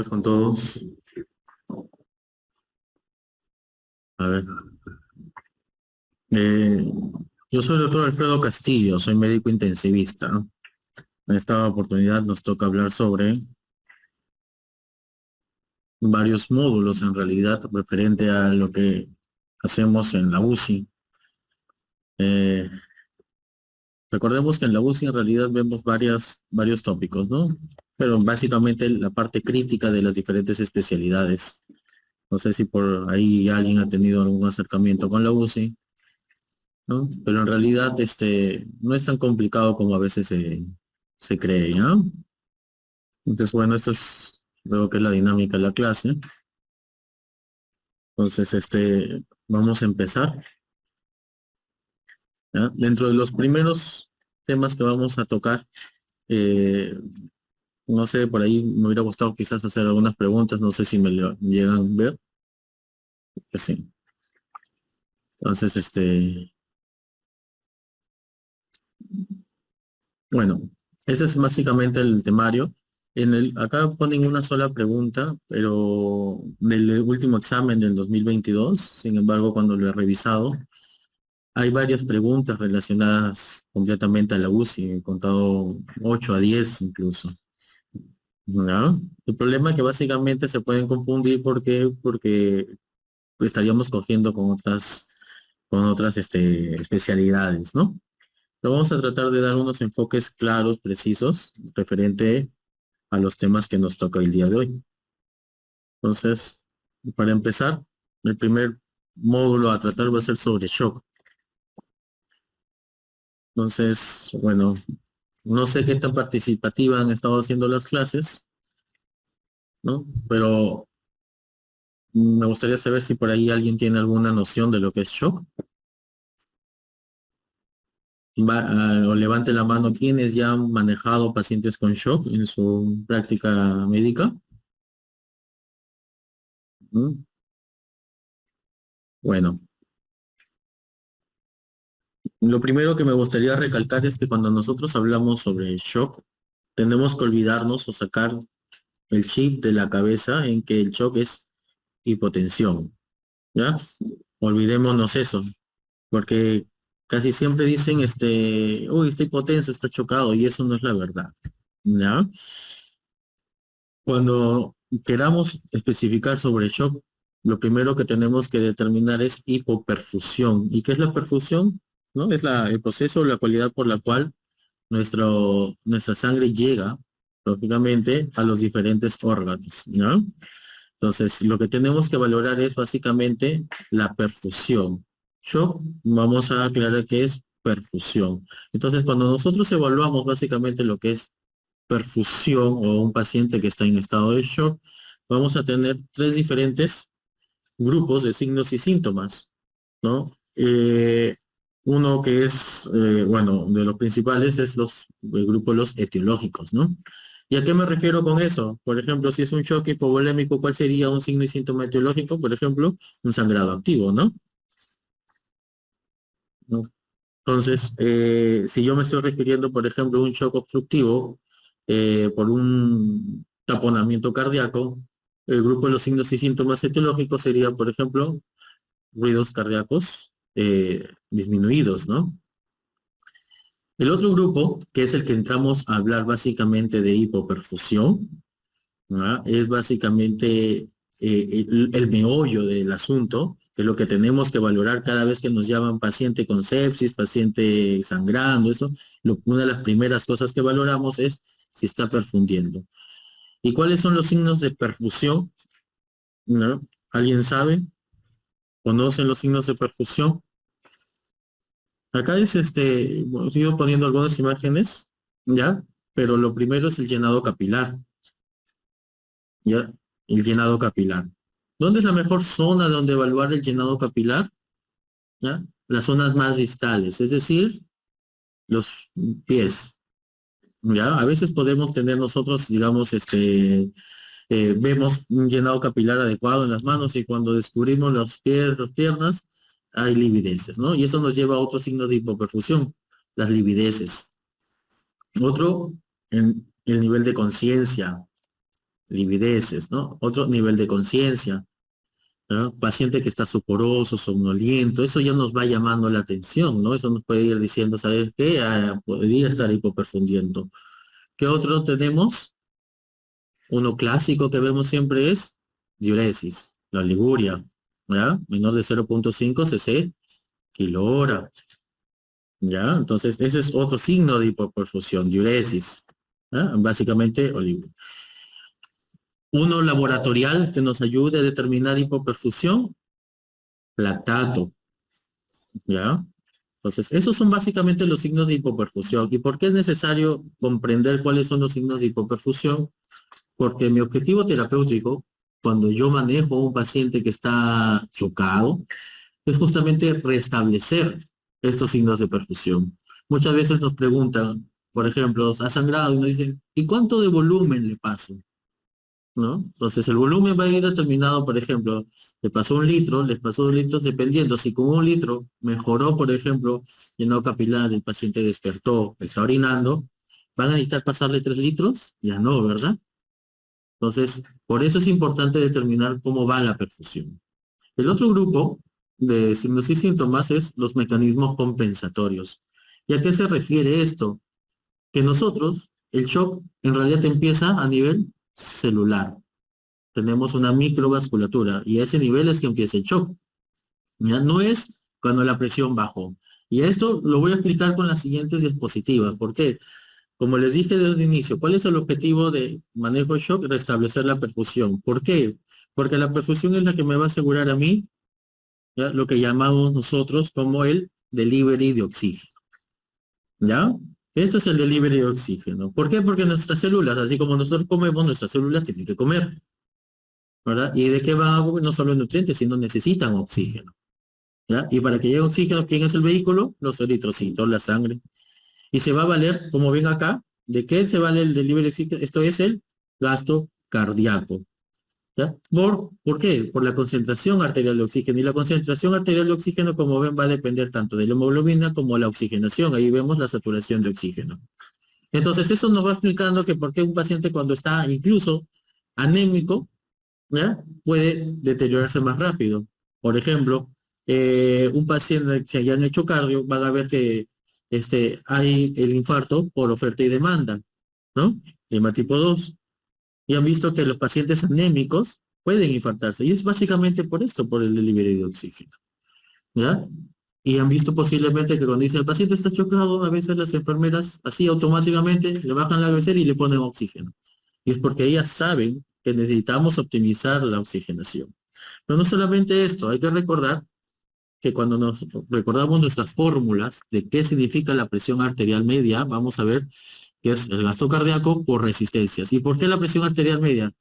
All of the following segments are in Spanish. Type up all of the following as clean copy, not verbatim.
Buenas con todos. A ver, eh, yo soy el doctor Alfredo Castillo, soy médico intensivista. En esta oportunidad nos toca hablar sobre varios módulos, en realidad, referente a lo que hacemos en la UCI. Eh, Recordemos que en la UCI en realidad vemos varios tópicos, ¿no? Pero básicamente la parte crítica de las diferentes especialidades. No sé si por ahí alguien ha tenido algún acercamiento con la UCI, ¿no? Pero en realidad no es tan complicado como a veces se cree, ¿ya? Entonces, bueno, esto es creo que es la dinámica de la clase. Entonces, vamos a empezar, ¿ya? Dentro de los primeros temas que vamos a tocar, eh, no sé, por ahí me hubiera gustado quizás hacer algunas preguntas, no sé si llegan a ver, que sí. Entonces, bueno, ese es básicamente el temario. Acá ponen una sola pregunta, pero del último examen del 2022, sin embargo, cuando lo he revisado, hay varias preguntas relacionadas completamente a la UCI, he contado 8 a 10 incluso. ¿Ya? El problema es que básicamente se pueden confundir porque estaríamos cogiendo con otras especialidades, ¿no? Pero vamos a tratar de dar unos enfoques claros, precisos, referente a los temas que nos toca el día de hoy. Entonces, para empezar, el primer módulo a tratar va a ser sobre shock. Entonces, bueno, no sé qué tan participativa han estado haciendo las clases, ¿no? Pero me gustaría saber si por ahí alguien tiene alguna noción de lo que es shock. O levante la mano quienes ya han manejado pacientes con shock en su práctica médica. ¿Mm? Bueno, lo primero que me gustaría recalcar es que cuando nosotros hablamos sobre shock, tenemos que olvidarnos o sacar el chip de la cabeza en que el shock es hipotensión, ¿ya? Olvidémonos eso, porque casi siempre dicen, uy, está hipotenso, está chocado, y eso no es la verdad, ¿ya? Cuando queramos especificar sobre shock, lo primero que tenemos que determinar es hipoperfusión. ¿Y qué es la perfusión? ¿No? Es el proceso o la cualidad por la cual nuestra sangre llega, lógicamente, a los diferentes órganos, ¿no? Entonces, lo que tenemos que valorar es básicamente la perfusión. Shock, vamos a aclarar qué es perfusión. Entonces, cuando nosotros evaluamos básicamente lo que es perfusión o un paciente que está en estado de shock, vamos a tener tres diferentes grupos de signos y síntomas, ¿no? Uno que es, bueno, de los principales es el grupo de los etiológicos, ¿no? ¿Y a qué me refiero con eso? Por ejemplo, si es un shock hipovolémico, ¿cuál sería un signo y síntoma etiológico? Por ejemplo, un sangrado activo, ¿no? ¿No? Entonces, si yo me estoy refiriendo, por ejemplo, a un shock obstructivo por un taponamiento cardíaco, el grupo de los signos y síntomas etiológicos sería, por ejemplo, ruidos cardíacos disminuidos, ¿no? El otro grupo, que es el que entramos a hablar básicamente de hipoperfusión, ¿verdad? Es básicamente el meollo del asunto, que es lo que tenemos que valorar cada vez que nos llaman paciente con sepsis, paciente sangrando, eso, una de las primeras cosas que valoramos es si está perfundiendo. ¿Y cuáles son los signos de perfusión? ¿No? ¿Alguien sabe? ¿Conocen los signos de perfusión? Acá es bueno, sigo poniendo algunas imágenes, ¿ya? Pero lo primero es el llenado capilar, ¿ya? El llenado capilar. ¿Dónde es la mejor zona donde evaluar el llenado capilar? ¿Ya? Las zonas más distales, es decir, los pies, ¿ya? A veces podemos tener nosotros, digamos, vemos un llenado capilar adecuado en las manos y cuando descubrimos los pies, las piernas, hay livideces, ¿no? Y eso nos lleva a otro signo de hipoperfusión, las livideces. Otro, en el nivel de conciencia. livideces, ¿no? Otro nivel de conciencia, ¿no? Paciente que está soporoso, somnoliento, eso ya nos va llamando la atención, ¿no? Eso nos puede ir diciendo, ¿sabes qué? Ah, podría estar hipoperfundiendo. ¿Qué otro tenemos? Uno clásico que vemos siempre es diuresis, la oliguria, ¿ya? Menor de 0,5 cc kilora, ¿ya? Entonces, ese es otro signo de hipoperfusión, diuresis, ¿ya? Básicamente oliguria. Uno laboratorial que nos ayude a determinar hipoperfusión, lactato, ¿ya? Entonces, esos son básicamente los signos de hipoperfusión. ¿Y por qué es necesario comprender cuáles son los signos de hipoperfusión? Porque mi objetivo terapéutico, cuando yo manejo a un paciente que está chocado, es justamente restablecer estos signos de perfusión. Muchas veces nos preguntan, por ejemplo, ha sangrado y nos dicen, ¿y cuánto de volumen le paso? ¿No? Entonces el volumen va a ir determinado, por ejemplo, le pasó 1 litro, les pasó 2 litros, dependiendo, si con 1 litro mejoró, por ejemplo, llenado capilar, el paciente despertó, está orinando, ¿van a necesitar pasarle 3 litros? Ya no, ¿verdad? Entonces, por eso es importante determinar cómo va la perfusión. El otro grupo de signos y síntomas es los mecanismos compensatorios. ¿Y a qué se refiere esto? Que nosotros, el shock en realidad empieza a nivel celular. Tenemos una microvasculatura y a ese nivel es que empieza el shock. Ya no es cuando la presión bajó. Y esto lo voy a explicar con las siguientes diapositivas. ¿Por qué? Como les dije desde el inicio, ¿cuál es el objetivo de manejo de shock? Restablecer la perfusión. ¿Por qué? Porque la perfusión es la que me va a asegurar a mí, ¿ya? Lo que llamamos nosotros como el delivery de oxígeno. ¿Ya? Esto es el delivery de oxígeno. ¿Por qué? Porque nuestras células, así como nosotros comemos, nuestras células tienen que comer, ¿verdad? ¿Y de qué va? No solo nutrientes, sino necesitan oxígeno, ¿ya? Y para que llegue oxígeno, ¿quién es el vehículo? Los eritrocitos, la sangre. Y se va a valer, como ven acá, ¿de qué se vale el delivery de oxígeno? Esto es el gasto cardíaco, ¿ya? ¿Por qué? Por la concentración arterial de oxígeno. Y la concentración arterial de oxígeno, como ven, va a depender tanto de la hemoglobina como la oxigenación. Ahí vemos la saturación de oxígeno. Entonces, eso nos va explicando que por qué un paciente cuando está incluso anémico, ¿ya? Puede deteriorarse más rápido. Por ejemplo, un paciente que hayan hecho cardio, van a ver que hay el infarto por oferta y demanda, ¿no? EMA tipo 2. Y han visto que los pacientes anémicos pueden infartarse. Y es básicamente por esto, por el delivery de oxígeno, ¿ya? Y han visto posiblemente que cuando dice el paciente está chocado, a veces las enfermeras así automáticamente le bajan la cabecera y le ponen oxígeno. Y es porque ellas saben que necesitamos optimizar la oxigenación. Pero no solamente esto, hay que recordar que cuando nos recordamos nuestras fórmulas de qué significa la presión arterial media, vamos a ver que es el gasto cardíaco por resistencias. ¿Y por qué la presión arterial media?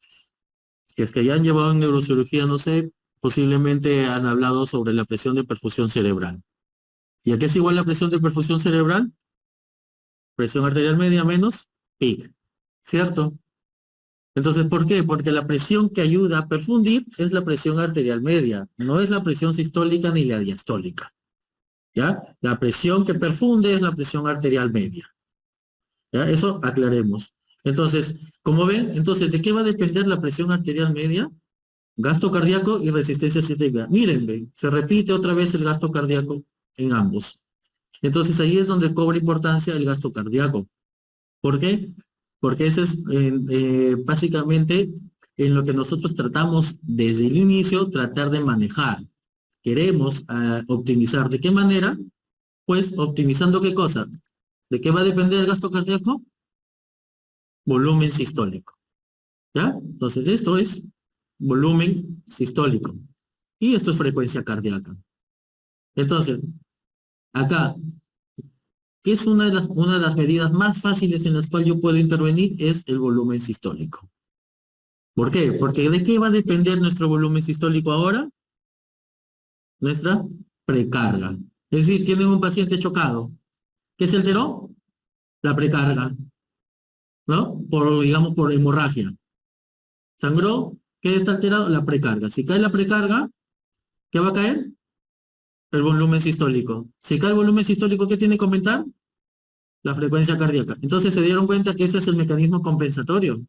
Que es que ya han llevado en neurocirugía, no sé, posiblemente han hablado sobre la presión de perfusión cerebral. ¿Y a qué es igual la presión de perfusión cerebral? Presión arterial media menos PIC, ¿cierto? Entonces, ¿por qué? Porque la presión que ayuda a perfundir es la presión arterial media, no es la presión sistólica ni la diastólica, ¿ya? La presión que perfunde es la presión arterial media, ¿ya? Eso aclaremos. Entonces, como ven, entonces, ¿de qué va a depender la presión arterial media? Gasto cardíaco y resistencia sistémica. Miren, ven, se repite otra vez el gasto cardíaco en ambos. Entonces, ahí es donde cobra importancia el gasto cardíaco. ¿Por qué? Porque ese es básicamente en lo que nosotros tratamos desde el inicio, tratar de manejar. Queremos optimizar. ¿De qué manera? Pues optimizando qué cosa. ¿De qué va a depender el gasto cardíaco? Volumen sistólico. ¿Ya? Entonces esto es volumen sistólico. Y esto es frecuencia cardíaca. Entonces, acá, ¿qué es una de las medidas más fáciles en las cuales yo puedo intervenir? Es el volumen sistólico. ¿Por qué? Porque ¿de qué va a depender nuestro volumen sistólico ahora? Nuestra precarga. Es decir, tienen un paciente chocado. ¿Qué se alteró? La precarga, ¿no? Digamos, por hemorragia. Sangró, ¿qué está alterado? La precarga. Si cae la precarga, ¿qué va a caer? El volumen sistólico. Si cae el volumen sistólico, ¿qué tiene que aumentar? La frecuencia cardíaca. Entonces se dieron cuenta que ese es el mecanismo compensatorio.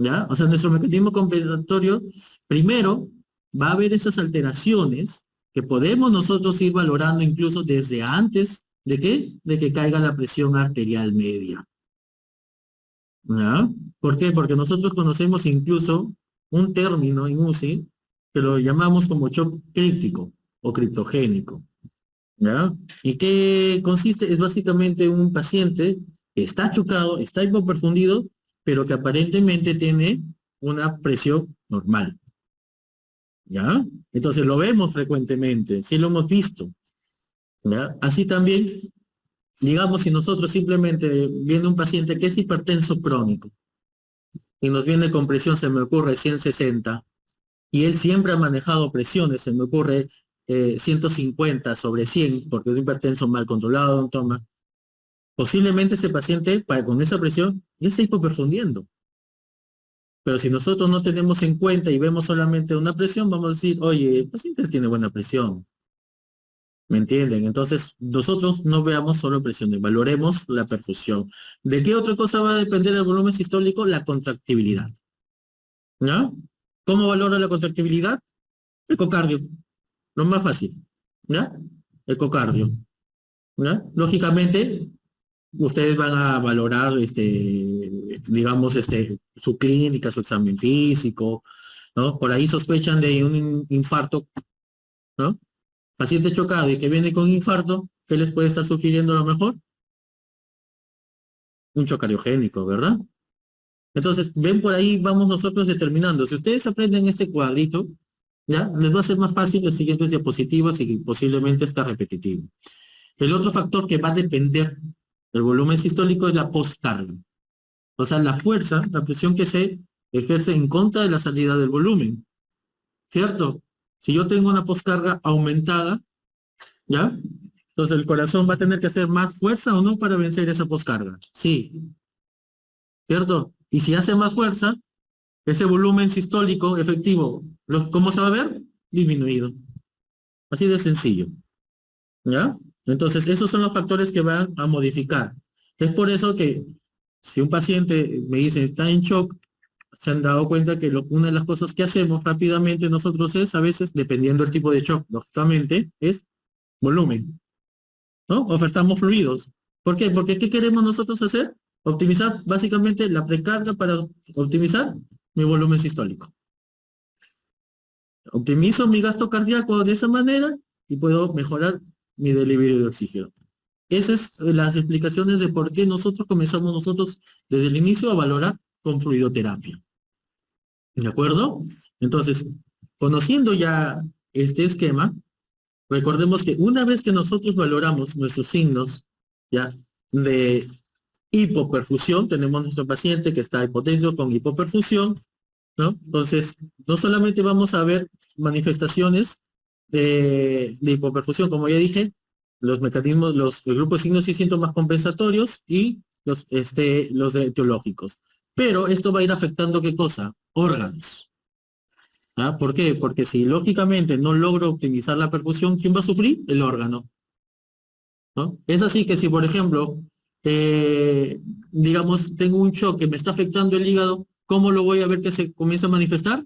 ¿ya? O sea, nuestro mecanismo compensatorio, primero, va a haber esas alteraciones que podemos nosotros ir valorando incluso desde antes de qué, de que caiga la presión arterial media. ¿Ya? ¿Por qué? Porque nosotros conocemos incluso un término en UCI que lo llamamos como shock críptico o criptogénico. ¿Ya? ¿Y qué consiste? Es básicamente un paciente que está chocado, está hipoperfundido, pero que aparentemente tiene una presión normal. ¿Ya? Entonces lo vemos frecuentemente, sí lo hemos visto. ¿Ya? Así también, digamos, si nosotros simplemente viene un paciente que es hipertenso crónico y nos viene con presión, se me ocurre 160, y él siempre ha manejado presiones, se me ocurre 150 sobre 100, porque es un hipertenso mal controlado, toma. Posiblemente ese paciente, con esa presión, ya está hipoperfundiendo. Pero si nosotros no tenemos en cuenta y vemos solamente una presión, vamos a decir, oye, el paciente tiene buena presión. ¿Me entienden? Entonces, nosotros no veamos solo presiones, valoremos la perfusión. ¿De qué otra cosa va a depender el volumen sistólico? La contractibilidad. ¿Ya? ¿Cómo valora la contractibilidad? Ecocardio. Lo más fácil. ¿Ya? Ecocardio. ¿Ya? Lógicamente, ustedes van a valorar, digamos, su clínica, su examen físico, ¿no? Por ahí sospechan de un infarto, ¿no? Paciente chocado y que viene con infarto, ¿qué les puede estar sugiriendo a lo mejor? Un shock cardiogénico, ¿verdad? Entonces, ven por ahí, vamos nosotros determinando. Si ustedes aprenden este cuadrito, ¿ya? Les va a ser más fácil las siguientes diapositivas y posiblemente está repetitivo. El otro factor que va a depender del volumen sistólico es la postcarga. O sea, la fuerza, la presión que se ejerce en contra de la salida del volumen. ¿Cierto? Si yo tengo una postcarga aumentada, ¿ya? Entonces el corazón va a tener que hacer más fuerza o no para vencer esa postcarga. Sí, ¿cierto? Y si hace más fuerza, ese volumen sistólico efectivo, ¿cómo se va a ver? Disminuido. Así de sencillo. ¿Ya? Entonces, esos son los factores que van a modificar. Es por eso que si un paciente me dice está en shock, se han dado cuenta que una de las cosas que hacemos rápidamente nosotros es, a veces, dependiendo del tipo de shock, lógicamente, es volumen, ¿no? Ofertamos fluidos. ¿Por qué? Porque ¿qué queremos nosotros hacer? Optimizar básicamente la precarga para optimizar mi volumen sistólico. Optimizo mi gasto cardíaco de esa manera y puedo mejorar mi delivery de oxígeno. Esas son las explicaciones de por qué nosotros comenzamos desde el inicio a valorar con fluidoterapia. ¿De acuerdo? Entonces, conociendo ya este esquema, recordemos que una vez que nosotros valoramos nuestros signos ya de hipoperfusión, tenemos nuestro paciente que está hipotenso con hipoperfusión, ¿no? Entonces, no solamente vamos a ver manifestaciones de hipoperfusión, como ya dije, los mecanismos, el grupo de signos y síntomas compensatorios y los etiológicos. Pero esto va a ir afectando ¿qué cosa? Órganos. ¿Ah? ¿Por qué? Porque si lógicamente no logro optimizar la perfusión, ¿quién va a sufrir? El órgano. ¿No? Es así que si, por ejemplo, digamos, tengo un shock que me está afectando el hígado, ¿cómo lo voy a ver que se comienza a manifestar?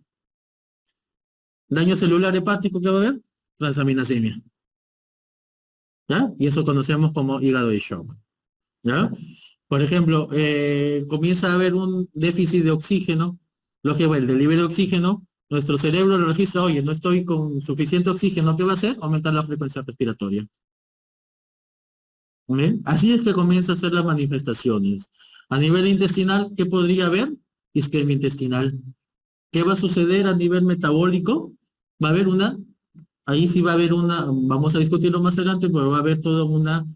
Daño celular hepático que va a haber, transaminasemia. ¿Ya? Y eso conocemos como hígado de shock. ¿Ya? Por ejemplo, comienza a haber un déficit de oxígeno, lo que va el delivery de oxígeno, nuestro cerebro lo registra, oye, no estoy con suficiente oxígeno, ¿qué va a hacer? Aumentar la frecuencia respiratoria. ¿Bien? Así es que comienza a hacer las manifestaciones. A nivel intestinal, ¿qué podría haber? Isquemia intestinal. ¿Qué va a suceder a nivel metabólico? Va a haber ahí sí va a haber vamos a discutirlo más adelante, pero va a haber toda una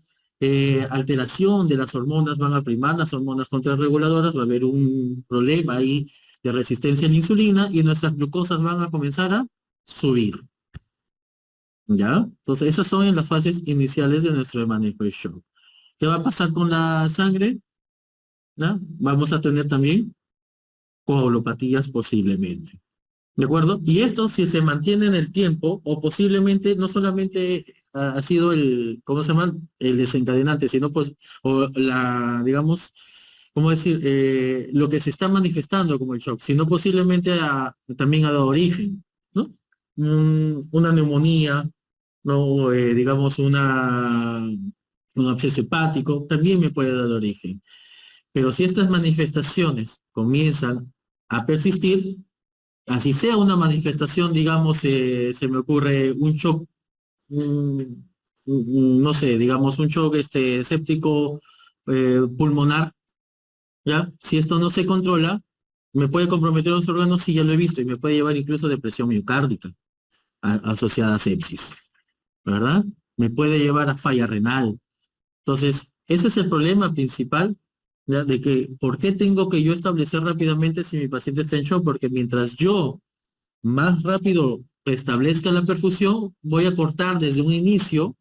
alteración de las hormonas, van a primar las hormonas contrarreguladoras, va a haber un problema ahí de resistencia a la insulina y nuestras glucosas van a comenzar a subir. ¿Ya? Entonces esas son en las fases iniciales de nuestro manejo de shock. ¿Qué va a pasar con la sangre? ¿Ya? Vamos a tener también coagulopatías posiblemente. ¿De acuerdo? Y esto si se mantiene en el tiempo, o posiblemente no solamente ha sido ¿cómo se llama? El desencadenante, sino pues, digamos, ¿cómo decir? Lo que se está manifestando como el shock, sino posiblemente también ha dado origen, ¿no? Una neumonía, ¿no? Digamos un absceso hepático, también me puede dar origen. Pero si estas manifestaciones comienzan a persistir, así sea una manifestación, digamos, se me ocurre un shock, no sé, digamos, un shock séptico pulmonar, ¿ya? Si esto no se controla, me puede comprometer los órganos, sí, ya lo he visto, y me puede llevar incluso a depresión miocárdica asociada a sepsis, ¿verdad? Me puede llevar a falla renal. Entonces, ese es el problema principal, ¿ya? De que, ¿por qué tengo que yo establecer rápidamente si mi paciente está en shock? Porque mientras yo más rápido establezca la perfusión, voy a cortar desde un inicio,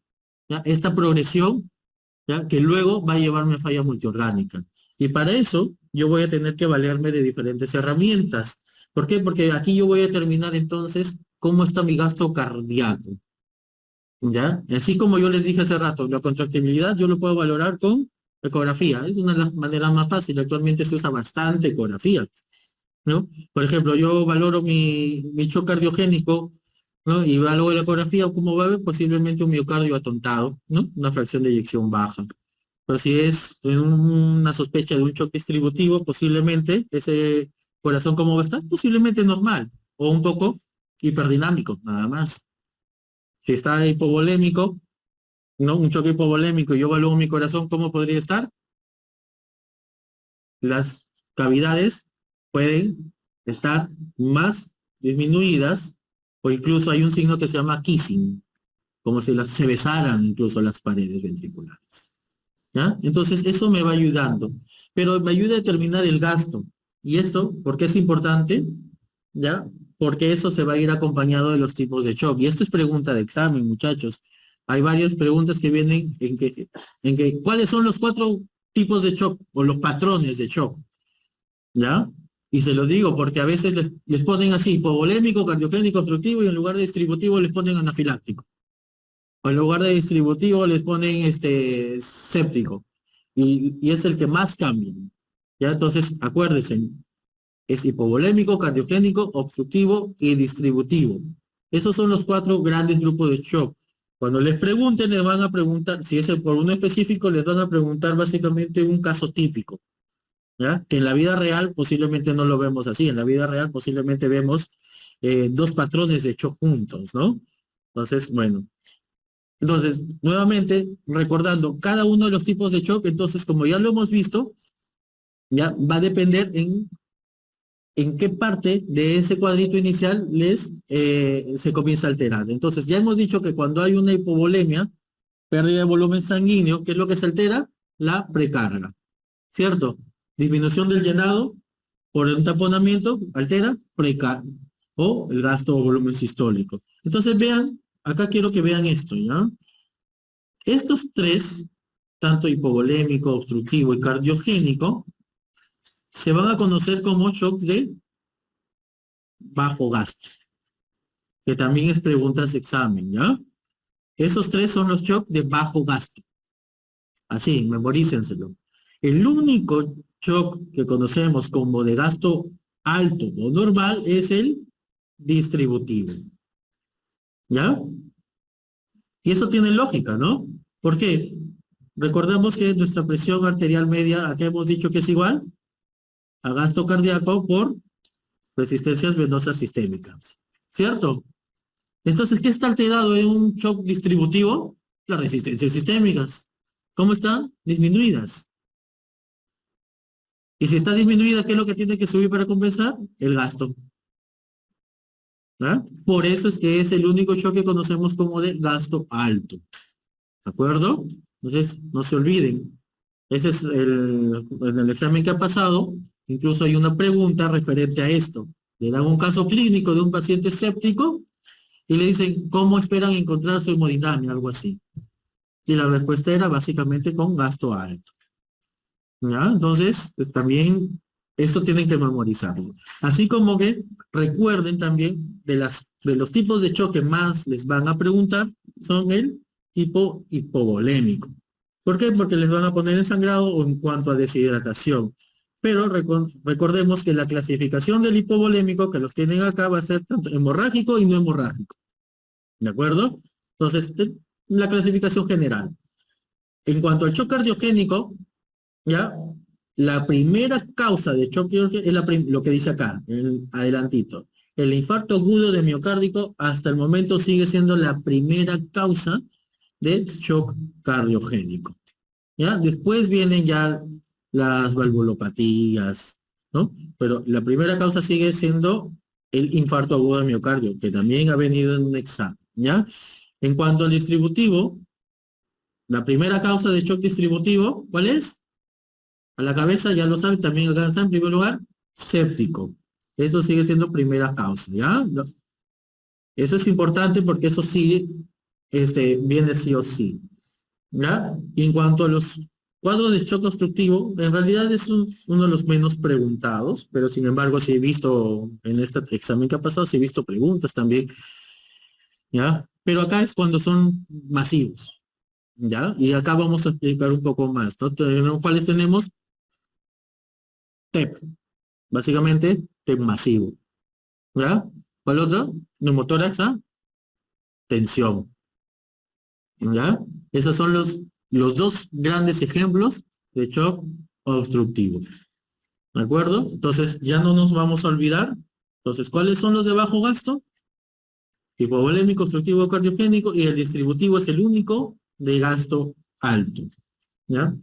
¿ya? Esta progresión, ¿ya? Que luego va a llevarme a falla multiorgánica. Y para eso yo voy a tener que valerme de diferentes herramientas. ¿Por qué? Porque aquí yo voy a determinar entonces cómo está mi gasto cardíaco. ¿Ya? Así como yo les dije hace rato, la contractibilidad yo lo puedo valorar con ecografía. Es una de las maneras más fáciles. Actualmente se usa bastante ecografía, ¿no? Por ejemplo, yo valoro mi shock cardiogénico, ¿no? Y valoro la ecografía, como va a haber posiblemente un miocardio atontado, ¿no? Una fracción de eyección baja. Pero si es una sospecha de un shock distributivo, posiblemente ese corazón, ¿cómo va a estar? Posiblemente normal o un poco hiperdinámico, nada más. Si está hipovolémico, ¿no? Un choque hipovolémico y yo evalúo mi corazón, ¿cómo podría estar? Las cavidades pueden estar más disminuidas o incluso hay un signo que se llama kissing, como si se besaran incluso las paredes ventriculares. ¿Ya? Entonces eso me va ayudando, pero me ayuda a determinar el gasto. ¿Y esto por qué es importante? ¿Ya? Porque eso se va a ir acompañado de los tipos de shock. Y esto es pregunta de examen, muchachos. Hay varias preguntas que vienen en que ¿cuáles son los 4 tipos de shock o los patrones de shock? ¿Ya? Y se lo digo porque a veces les ponen así, hipovolémico, cardiogénico, obstructivo, y en lugar de distributivo les ponen anafiláctico. O en lugar de distributivo les ponen séptico. Y es el que más cambia. ¿Ya? Entonces, acuérdense, es hipovolémico, cardiogénico, obstructivo y distributivo. Esos son los 4 grandes grupos de shock. Cuando les pregunten, les van a preguntar, si es por uno específico, les van a preguntar básicamente un caso típico, ¿ya? Que en la vida real posiblemente no lo vemos así. En la vida real posiblemente vemos 2 patrones de shock juntos, ¿no? Entonces, bueno. Entonces, nuevamente, recordando cada uno de los tipos de shock, entonces, como ya lo hemos visto, ya va a depender en qué parte de ese cuadrito inicial se comienza a alterar. Entonces, ya hemos dicho que cuando hay una hipovolemia, pérdida de volumen sanguíneo, ¿qué es lo que se altera? La precarga, ¿cierto? Disminución del llenado por un taponamiento, altera precarga, o el gasto o volumen sistólico. Entonces, vean, acá quiero que vean esto, ¿ya? Estos 3, tanto hipovolémico, obstructivo y cardiogénico, se van a conocer como shocks de bajo gasto, que también es preguntas de examen, ¿ya? Esos 3 son los shocks de bajo gasto. Así, memorícenselo. El único shock que conocemos como de gasto alto o normal es el distributivo. ¿Ya? Y eso tiene lógica, ¿no? ¿Por qué? Recordemos que nuestra presión arterial media, aquí hemos dicho que es igual a gasto cardíaco por resistencias venosas sistémicas. ¿Cierto? Entonces, ¿qué está alterado en un shock distributivo? Las resistencias sistémicas. ¿Cómo están? Disminuidas. Y si está disminuida, ¿qué es lo que tiene que subir para compensar? El gasto. ¿Ah? Por eso es que es el único shock que conocemos como de gasto alto. ¿De acuerdo? Entonces, no se olviden. Ese es en el examen que ha pasado, incluso hay una pregunta referente a esto. Le dan un caso clínico de un paciente escéptico y le dicen, ¿cómo esperan encontrar su hemodinamia? Algo así. Y la respuesta era básicamente con gasto alto. ¿Ya? Entonces, pues, también esto tienen que memorizarlo. Así como que recuerden también de los tipos de choque más les van a preguntar, son el tipo hipovolémico. ¿Por qué? Porque les van a poner en sangrado o en cuanto a deshidratación. pero recordemos que la clasificación del hipovolémico que los tienen acá va a ser tanto hemorrágico y no hemorrágico. ¿De acuerdo? Entonces, la clasificación general. En cuanto al shock cardiogénico, ¿ya? La primera causa de shock cardiogénico es lo que dice acá, adelantito. El infarto agudo de miocárdico hasta el momento sigue siendo la primera causa de shock cardiogénico. ¿Ya? Después vienen ya las valvulopatías, ¿no? Pero la primera causa sigue siendo el infarto agudo de miocardio, que también ha venido en un examen, ¿ya? En cuanto al distributivo, la primera causa de shock distributivo, ¿cuál es? A la cabeza, ya lo saben, también acá está en primer lugar, séptico. Eso sigue siendo primera causa, ¿ya? Eso es importante porque eso sí, viene sí o sí, ¿ya? Y en cuanto a los cuadros de shock obstructivo, en realidad es uno de los menos preguntados, pero sin embargo sí he visto, en este examen que ha pasado, sí he visto preguntas también, ¿ya? Pero acá es cuando son masivos, ¿ya? Y acá vamos a explicar un poco más, ¿no? ¿Cuáles tenemos? TEP, básicamente TEP masivo, ¿ya? ¿Cuál otro? Neumotórax a tensión, ¿ya? Esos son los dos grandes ejemplos de shock obstructivo, ¿de acuerdo? Entonces, ya no nos vamos a olvidar. Entonces, ¿cuáles son los de bajo gasto? Hipovolémico, obstructivo cardiogénico, y el distributivo es el único de gasto alto, ¿ya?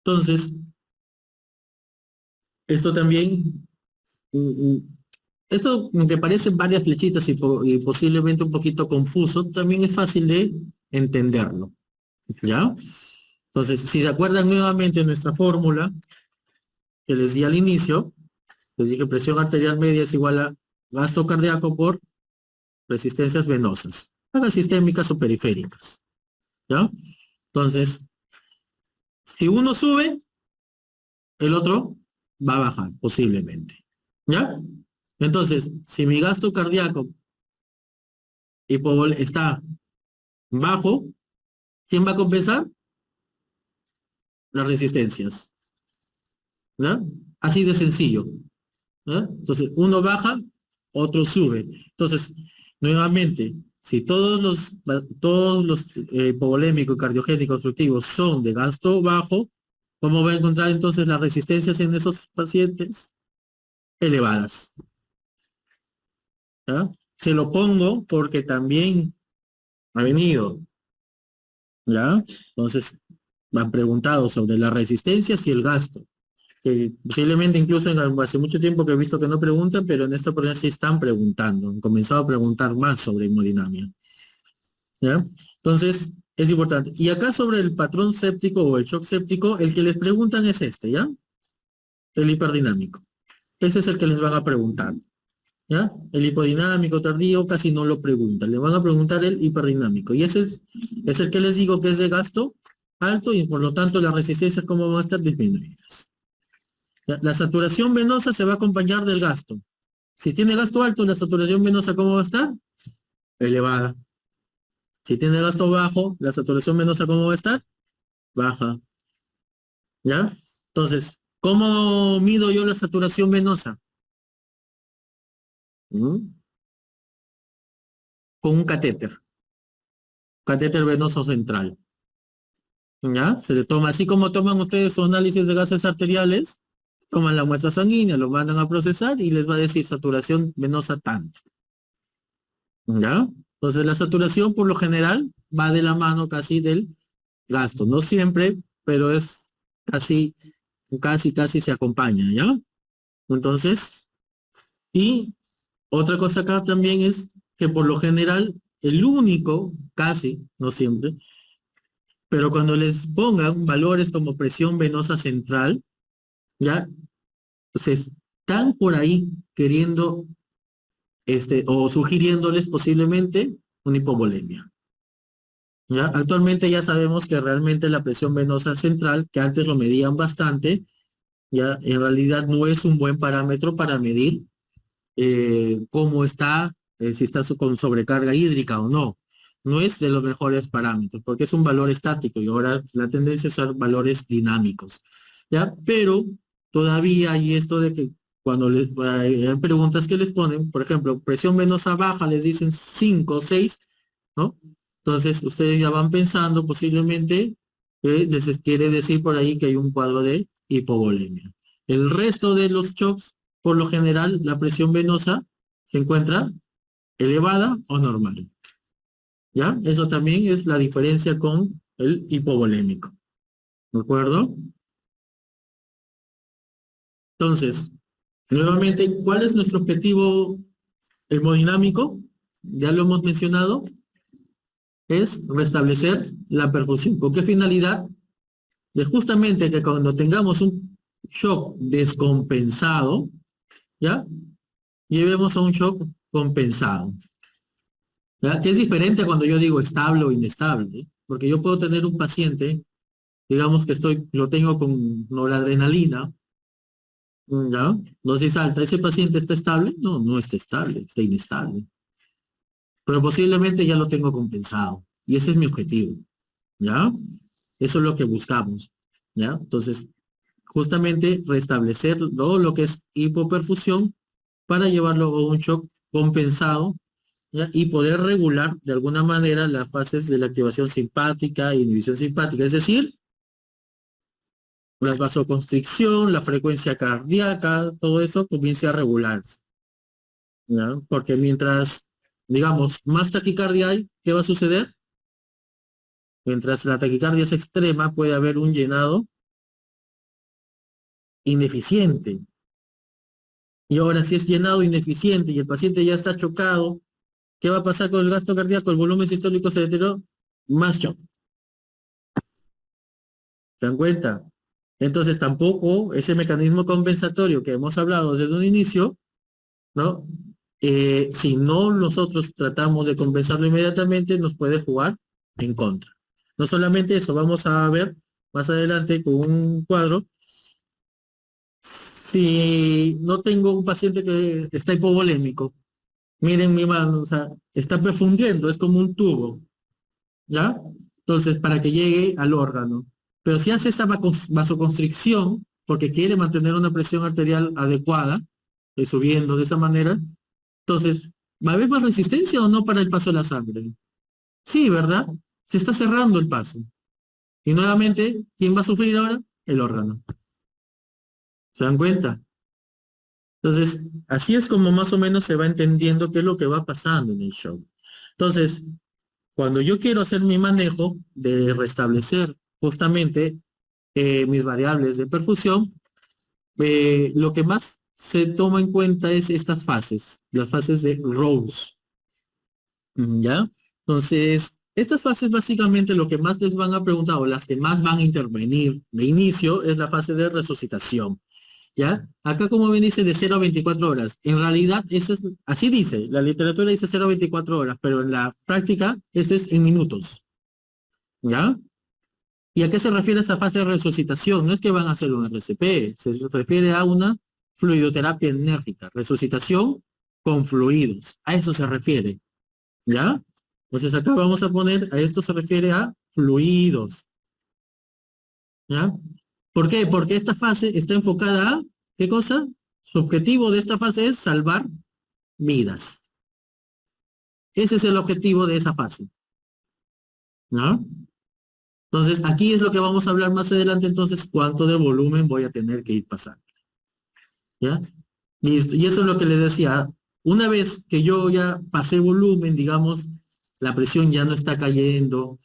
Entonces, esto también, esto, aunque parecen varias flechitas y posiblemente un poquito confuso, también es fácil de entenderlo, ¿ya? Entonces, si se acuerdan nuevamente nuestra fórmula que les di al inicio, les dije presión arterial media es igual a gasto cardíaco por resistencias venosas, hagas sistémicas o periféricas, ¿ya? Entonces, si uno sube, el otro va a bajar, posiblemente, ¿ya? Entonces, si mi gasto cardíaco está bajo, ¿quién va a compensar? Las resistencias, ¿ya? Así de sencillo, ¿ya? Entonces, uno baja, otro sube. Entonces, nuevamente, si todos los hipovolémicos, cardiogénicos, obstructivos son de gasto bajo, ¿cómo va a encontrar entonces las resistencias en esos pacientes? Elevadas, ¿ya? Se lo pongo porque también ha venido, ¿ya? Entonces, me han preguntado sobre las resistencias y el gasto. Posiblemente incluso hace mucho tiempo que he visto que no preguntan, pero en esta oportunidad sí están preguntando, han comenzado a preguntar más sobre hemodinamia, ¿ya? Entonces, es importante. Y acá sobre el patrón séptico o el shock séptico, el que les preguntan es este, ¿ya? El hiperdinamico. Ese es el que les van a preguntar, ¿ya? El hipodinámico tardío casi no lo preguntan, le van a preguntar el hiperdinámico. Y ese es el que les digo que es de gasto alto y por lo tanto las resistencias como van a estar disminuidas. La saturación venosa se va a acompañar del gasto. Si tiene gasto alto, la saturación venosa ¿cómo va a estar? Elevada. Si tiene gasto bajo, la saturación venosa ¿cómo va a estar? Baja. ¿Ya? Entonces, ¿cómo mido yo la saturación venosa? ¿Mm? Con un catéter venoso central. ¿Ya? Se le toma, así como toman ustedes su análisis de gases arteriales, toman la muestra sanguínea, lo mandan a procesar y les va a decir saturación venosa tanto. ¿Ya? Entonces la saturación por lo general va de la mano casi del gasto. No siempre, pero es casi se acompaña, ¿ya? Entonces, y otra cosa acá también es que por lo general, el único, casi, no siempre, pero cuando les pongan valores como presión venosa central, ¿ya? Entonces, están por ahí queriendo, o sugiriéndoles posiblemente una hipovolemia. ¿Ya? Actualmente ya sabemos que realmente la presión venosa central, que antes lo medían bastante, ya en realidad no es un buen parámetro para medir cómo está, si está con sobrecarga hídrica o no. No es de los mejores parámetros, porque es un valor estático y ahora la tendencia es a valores dinámicos. ¿Ya? Pero todavía hay esto de que cuando les hay preguntas que les ponen, por ejemplo, presión venosa baja, les dicen 5 o 6, ¿no? Entonces, ustedes ya van pensando posiblemente que les quiere decir por ahí que hay un cuadro de hipovolemia. El resto de los shocks, por lo general, la presión venosa se encuentra elevada o normal. ¿Ya? Eso también es la diferencia con el hipovolémico. ¿De acuerdo? Entonces, nuevamente, ¿cuál es nuestro objetivo hemodinámico? Ya lo hemos mencionado, es restablecer la perfusión. ¿Con qué finalidad? De justamente que cuando tengamos un shock descompensado, ¿ya? Llevemos a un shock compensado. ¿Ya? Que es diferente cuando yo digo estable o inestable, porque yo puedo tener un paciente, digamos que lo tengo con noradrenalina, ¿ya? Dosis alta, ¿ese paciente está estable? No, no está estable, está inestable. Pero posiblemente ya lo tengo compensado. Y ese es mi objetivo, ¿ya? Eso es lo que buscamos, ¿ya? Entonces, justamente restablecer todo lo que es hipoperfusión para llevarlo a un shock compensado, ¿ya? Y poder regular de alguna manera las fases de la activación simpática e inhibición simpática, es decir, la vasoconstricción, la frecuencia cardíaca, todo eso comience a regularse, ¿ya? Porque mientras, digamos, más taquicardia hay, ¿qué va a suceder? Mientras la taquicardia es extrema, puede haber un llenado ineficiente. Y ahora, si es llenado ineficiente y el paciente ya está chocado, ¿qué va a pasar con el gasto cardíaco? El volumen sistólico se deterioró, más shock. ¿Se dan cuenta? Entonces tampoco ese mecanismo compensatorio que hemos hablado desde un inicio, ¿no? Si no nosotros tratamos de compensarlo inmediatamente, nos puede jugar en contra. No solamente eso, vamos a ver más adelante con un cuadro. Si no tengo un paciente que está hipovolémico, miren mi mano, o sea, está perfundiendo, es como un tubo, ¿ya? Entonces, para que llegue al órgano. Pero si hace esa vasoconstricción, porque quiere mantener una presión arterial adecuada, subiendo de esa manera, entonces, ¿va a haber más resistencia o no para el paso de la sangre? Sí, ¿verdad? Se está cerrando el paso. Y nuevamente, ¿quién va a sufrir ahora? El órgano. ¿Se dan cuenta? Entonces, así es como más o menos se va entendiendo qué es lo que va pasando en el show. Entonces, cuando yo quiero hacer mi manejo de restablecer justamente mis variables de perfusión, lo que más se toma en cuenta es estas fases, las fases de Rose, ¿ya? Entonces, estas fases básicamente lo que más les van a preguntar o las que más van a intervenir de inicio es la fase de resucitación. ¿Ya? Acá como bien dice de 0 a 24 horas. En realidad, eso es, así dice, la literatura dice 0 a 24 horas, pero en la práctica, esto es en minutos. ¿Ya? ¿Y a qué se refiere esa fase de resucitación? No es que van a hacer un RCP, se refiere a una fluidoterapia enérgica, resucitación con fluidos. A eso se refiere. ¿Ya? Entonces acá vamos a poner, a esto se refiere a fluidos. ¿Ya? ¿Por qué? Porque esta fase está enfocada a, ¿qué cosa? Su objetivo de esta fase es salvar vidas. Ese es el objetivo de esa fase, ¿no? Entonces, aquí es lo que vamos a hablar más adelante, entonces, cuánto de volumen voy a tener que ir pasando, ¿ya? Listo, y eso es lo que les decía, una vez que yo ya pasé volumen, digamos, la presión ya no está cayendo,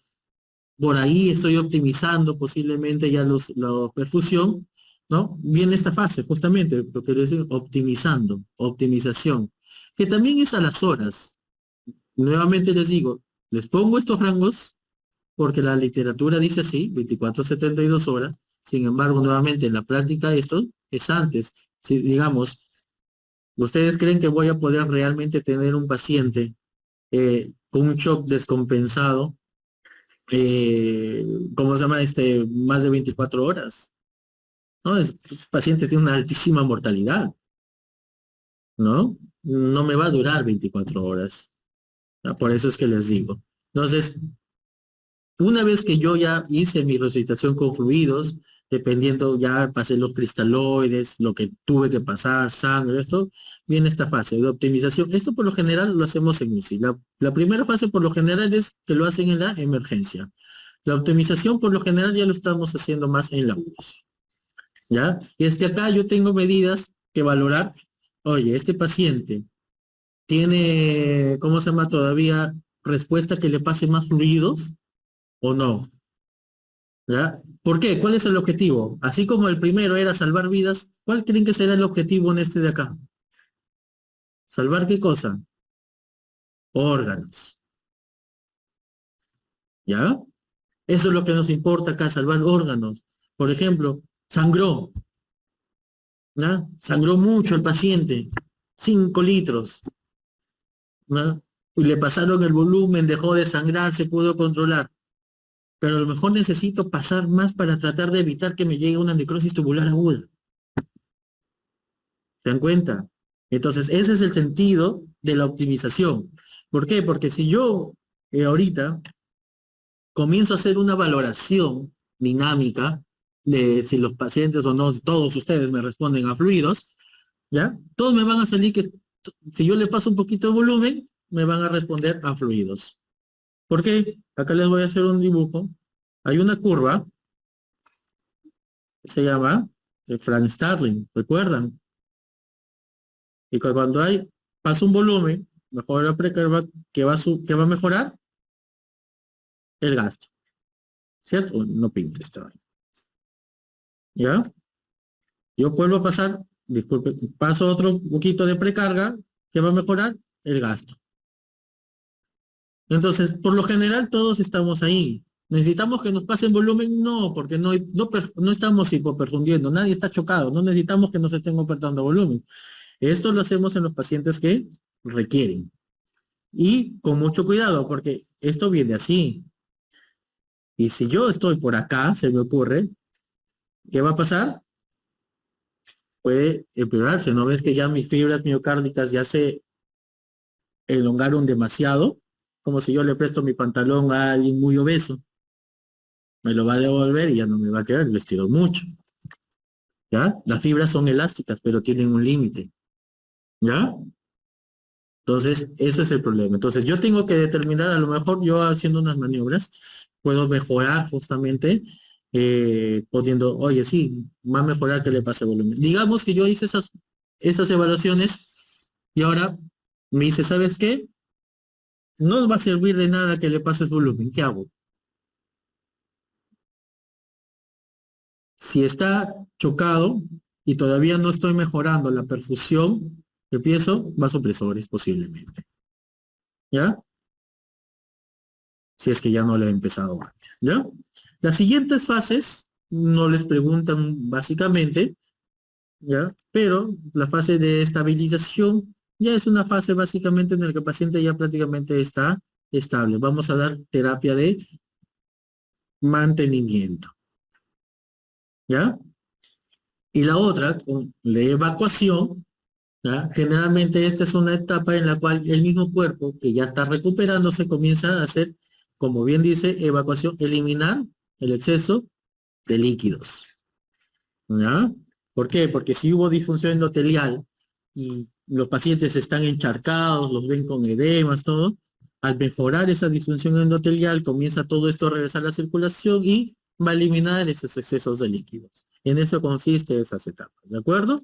por ahí estoy optimizando posiblemente ya la perfusión, ¿no? Viene esta fase, justamente, lo que les digo, optimizando, optimización, que también es a las horas. Nuevamente les digo, les pongo estos rangos porque la literatura dice así, 24 a 72 horas, sin embargo, nuevamente en la práctica esto es antes. Si digamos, ¿ustedes creen que voy a poder realmente tener un paciente con un shock descompensado, ¿cómo se llama? Más de 24 horas? ¿No? Paciente tiene una altísima mortalidad, ¿no? No me va a durar 24 horas. Por eso es que les digo. Entonces, una vez que yo ya hice mi resucitación con fluidos, dependiendo, ya pasé los cristaloides, lo que tuve que pasar, sangre, esto, viene esta fase de optimización. Esto por lo general lo hacemos en UCI. La primera fase por lo general es que lo hacen en la emergencia. La optimización por lo general ya lo estamos haciendo más en la UCI. ¿Ya? Y es que acá yo tengo medidas que valorar. Oye, este paciente tiene, ¿cómo se llama? Todavía respuesta que le pase más fluidos o no. ¿Ya? ¿Por qué? ¿Cuál es el objetivo? Así como el primero era salvar vidas, ¿cuál creen que será el objetivo en este de acá? ¿Salvar qué cosa? Órganos. ¿Ya? Eso es lo que nos importa acá, salvar órganos. Por ejemplo, sangró. ¿Ya? Sangró mucho el paciente. 5 litros. ¿Ya? Y le pasaron el volumen, dejó de sangrar, se pudo controlar. Pero a lo mejor necesito pasar más para tratar de evitar que me llegue una necrosis tubular aguda. ¿Se dan cuenta? Entonces, ese es el sentido de la optimización. ¿Por qué? Porque si yo ahorita comienzo a hacer una valoración dinámica de si los pacientes o no, todos ustedes me responden a fluidos, ¿ya? Todos me van a salir que si yo le paso un poquito de volumen, me van a responder a fluidos. ¿Por qué? Acá les voy a hacer un dibujo. Hay una curva que se llama el Frank Starling, ¿recuerdan? Y cuando pasa un volumen, mejora la precarga, que va a mejorar el gasto, ¿cierto? No pinte esto. ¿Ya? Yo vuelvo a pasar, disculpe, paso otro poquito de precarga, que va a mejorar el gasto. Entonces, por lo general, todos estamos ahí. ¿Necesitamos que nos pasen volumen? No, porque no estamos hipoperfundiendo, nadie está chocado, no necesitamos que nos estén ofertando volumen. Esto lo hacemos en los pacientes que requieren. Y con mucho cuidado, porque esto viene así. Y si yo estoy por acá, se me ocurre, ¿qué va a pasar? Puede empeorarse, ¿no ves que ya mis fibras miocárdicas ya se elongaron demasiado? Como si yo le presto mi pantalón a alguien muy obeso. Me lo va a devolver y ya no me va a quedar, lo estiro mucho. ¿Ya? Las fibras son elásticas, pero tienen un límite. ¿Ya? Entonces, eso es el problema. Entonces, yo tengo que determinar, a lo mejor yo haciendo unas maniobras, puedo mejorar justamente, poniendo, oye, sí, va a mejorar que le pase volumen. Digamos que yo hice esas evaluaciones y ahora me dice, ¿sabes qué? No va a servir de nada que le pases volumen. ¿Qué hago? Si está chocado y todavía no estoy mejorando la perfusión, empiezo vasopresores posiblemente. ¿Ya? Si es que ya no le he empezado antes. ¿Ya? Las siguientes fases no les preguntan básicamente, ¿ya? Pero la fase de estabilización ya es una fase básicamente en la que el paciente ya prácticamente está estable. Vamos a dar terapia de mantenimiento. ¿Ya? Y la otra, con la evacuación, ¿ya? Generalmente esta es una etapa en la cual el mismo cuerpo que ya está recuperándose comienza a hacer, como bien dice, evacuación, eliminar el exceso de líquidos. ¿Ya? ¿Por qué? Porque si hubo disfunción endotelial y los pacientes están encharcados, los ven con edemas, todo, al mejorar esa disfunción endotelial comienza todo esto a regresar a la circulación y va a eliminar esos excesos de líquidos. En eso consiste esas etapas, ¿de acuerdo?